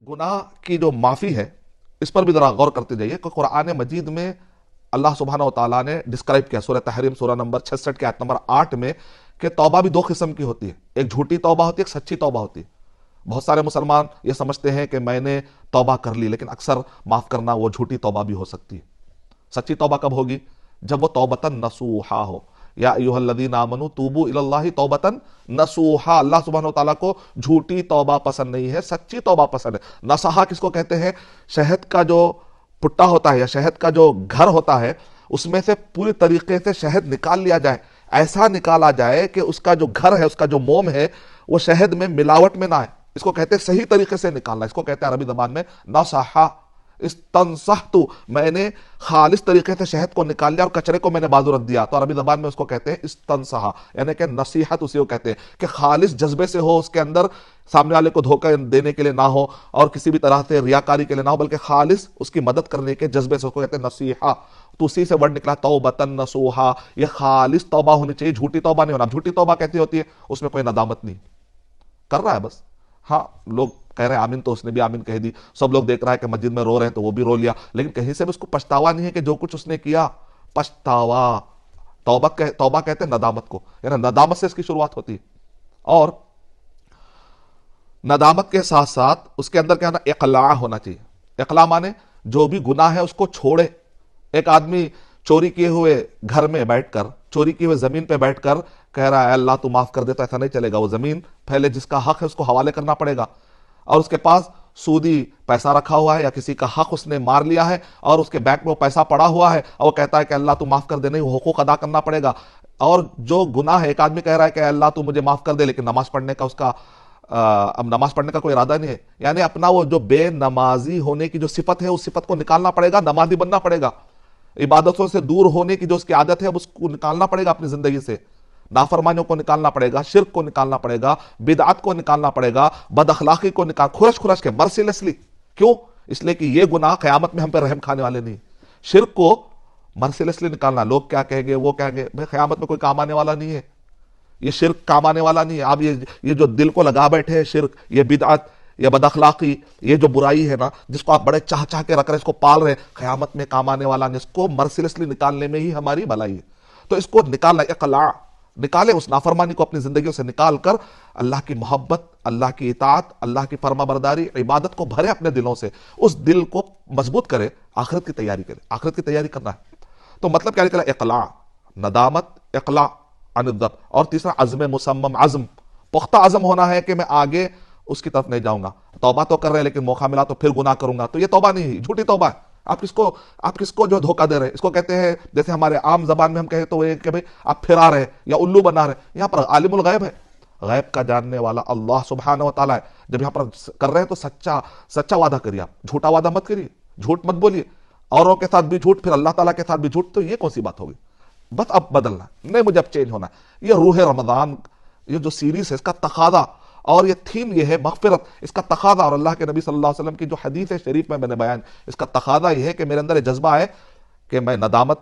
گناہ کی جو معافی ہے اس پر بھی ذرا غور کرتے جائیے کہ قرآن مجید میں اللہ سبحانہ و تعالیٰ نے ڈسکرائب کیا سورہ تحریم سورہ نمبر 66 کے آیت نمبر 8 میں کہ توبہ بھی دو قسم کی ہوتی ہے، ایک جھوٹی توبہ ہوتی ہے، ایک سچی توبہ ہوتی ہے۔ بہت سارے مسلمان یہ سمجھتے ہیں کہ میں نے توبہ کر لی، لیکن اکثر معاف کرنا وہ جھوٹی توبہ بھی ہو سکتی ہے۔ سچی توبہ کب ہوگی؟ جب وہ توبتاً نصوحا ہو۔ یا ایھا الذین آمنوا توبوا الی اللہ توبتاً نصوحا۔ اللہ سبحانہ وتعالیٰ کو جھوٹی توبہ پسند نہیں ہے، سچی توبہ پسند ہے۔ نصحا کس کو کہتے ہیں؟ شہد کا جو پٹا ہوتا ہے یا شہد کا جو گھر ہوتا ہے، اس میں سے پوری طریقے سے شہد نکال لیا جائے، ایسا نکالا جائے کہ اس کا جو گھر ہے، اس کا جو موم ہے، وہ شہد میں ملاوٹ میں نہ آئے۔ اس کو کہتے ہیں صحیح طریقے سے نکالنا، اس کو کہتے ہیں عربی زبان میں نصحا۔ استنصحت، میں نے خالص طریقے سے شہد کو نکال لیا اور کچرے کو میں نے بازو رکھ دیا، تو عربی زبان میں اس کو کہتے ہیں استنصحا، یعنی کہ نصیحت اسی کو کہتے ہیں کہ خالص جذبے سے ہو، اس کے اندر سامنے والے کو دھوکہ دینے کے لیے نہ ہو اور کسی بھی طرح سے ریاکاری کے لیے نہ ہو، بلکہ خالص اس کی مدد کرنے کے جذبے سے، اس کو کہتے ہیں نصیحہ۔ تو اسی سے ورڈ نکلا توبتن نصوحا، یہ خالص توبہ ہونی چاہیے، جھوٹی توبہ نہیں ہونا۔ جھوٹی توبہ کیسی ہوتی ہے؟ اس میں کوئی ندامت نہیں، کر رہا ہے بس، ہاں لوگ کہہ رہے ہیں آمین تو اس نے بھی آمین کہہ دی، سب لوگ دیکھ رہا ہے کہ مسجد میں رو رہے ہیں تو وہ بھی رو لیا، لیکن کہیں سے بھی اس کو پچھتاوا نہیں ہے کہ جو کچھ اس نے کیا، پچھتاوا۔ توبہ کہتے ہیں ندامت کو، یعنی ندامت سے اس کی شروعات ہوتی ہے، اور ندامت کے ساتھ ساتھ اس کے اندر کیا نا اقلاع ہونا چاہیے۔ اقلاع مانے جو بھی گناہ ہے اس کو چھوڑے۔ ایک آدمی چوری کیے ہوئے گھر میں بیٹھ کر، چوری کیے ہوئے زمین پہ بیٹھ کر کہہ رہا ہے اللہ تو معاف کر دے، تو ایسا نہیں چلے گا۔ وہ زمین پہلے جس کا حق ہے اس کو حوالے کرنا پڑے گا، اور اس کے پاس سودی پیسہ رکھا ہوا ہے یا کسی کا حق اس نے مار لیا ہے اور اس کے بینک میں وہ پیسہ پڑا ہوا ہے اور وہ کہتا ہے کہ اللہ تو معاف کر دے، نہیں، وہ حقوق ادا کرنا پڑے گا۔ اور جو گناہ ہے، ایک آدمی کہہ رہا ہے کہ اللہ تو مجھے معاف کر دے، لیکن نماز پڑھنے کا اس کا اب نماز پڑھنے کا کوئی ارادہ نہیں ہے، یعنی اپنا وہ جو بے نمازی ہونے کی جو صفت ہے اس صفت کو نکالنا پڑے گا، نمازی بننا پڑے گا۔ عبادتوں سے دور ہونے کی جو اس کی عادت ہے اب اس کو نکالنا پڑے گا اپنی زندگی سے، نافرمانیوں کو نکالنا پڑے گا، شرک کو نکالنا پڑے گا، بدعت کو نکالنا پڑے گا، بد اخلاقی کو کھرش کے مرسیلیسلی۔ کیوں؟ اس لیے کہ یہ گناہ قیامت میں ہم پہ رحم کھانے والے نہیں۔ شرک کو مرسیلیسلی نکالنا، لوگ کیا کہیں گے، وہ کہیں گے، بھائی قیامت میں کوئی کام آنے والا نہیں ہے، یہ شرک کام آنے والا نہیں ہے۔ آپ یہ جو دل کو لگا بیٹھے ہیں شرک، یہ بدعت، یہ بد اخلاقی، یہ جو برائی ہے نا جس کو آپ بڑے چاہ چاہ کے رکھ رہے ہیں، اس کو پال رہے ہیں، قیامت میں کام آنے والا نہیں، اس کو مرسیلیسلی نکالنے میں ہی ہماری بھلائی ہے۔ تو اس کو نکالنا، اقلاع، نکالے اس نافرمانی کو اپنی زندگیوں سے نکال کر اللہ کی محبت، اللہ کی اطاعت، اللہ کی فرما برداری، عبادت کو بھرے اپنے دلوں سے، اس دل کو مضبوط کرے، آخرت کی تیاری کرے، آخرت کی تیاری کرنا ہے۔ تو مطلب کیا نکلا؟ اقلاع، ندامت، اقلاع عن الذنب، اور تیسرا عزم مصمم، عزم، پختہ عزم ہونا ہے کہ میں آگے اس کی طرف نہیں جاؤں گا۔ توبہ تو کر رہے ہیں لیکن موقع ملا تو پھر گناہ کروں گا، تو یہ توبہ نہیں ہے، جھوٹی توبہ ہے۔ آپ کس کو جو دھوکہ دے رہے ہیں؟ اس کو کہتے ہیں، جیسے ہمارے عام زبان میں ہم کہیں تو یہ کہ بھئی آپ پھرا رہے ہیں یا الو بنا رہے ہیں۔ یہاں پر عالم الغیب ہے، غیب کا جاننے والا اللہ سبحانہ و تعالیٰ ہے۔ جب یہاں پر کر رہے ہیں تو سچا وعدہ کریے، آپ جھوٹا وعدہ مت کریے، جھوٹ مت بولیے، اوروں کے ساتھ بھی جھوٹ، پھر اللہ تعالیٰ کے ساتھ بھی جھوٹ، تو یہ کون سی بات ہوگی؟ بس اب بدلنا نہیں، مجھے اب چینج ہونا ہے۔ یہ روح رمضان، یہ جو سیریز ہے اس کا تقاضا، اور یہ تھیم یہ ہے مغفرت، اس کا تقاضا، اور اللہ کے نبی صلی اللہ علیہ وسلم کی جو حدیث شریف میں نے بیان، اس کا تقاضا یہ ہے کہ میرے اندر یہ جذبہ ہے کہ میں ندامت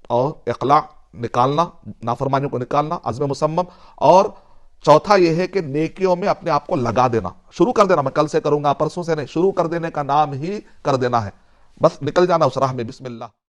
اور اقلاع نکالنا، نافرمانیوں کو نکالنا، عزم مصمم، اور چوتھا یہ ہے کہ نیکیوں میں اپنے آپ کو لگا دینا، شروع کر دینا۔ میں کل سے کروں گا، پرسوں سے نہیں، شروع کر دینے کا نام ہی کر دینا ہے، بس نکل جانا اس راہ میں، بسم اللہ۔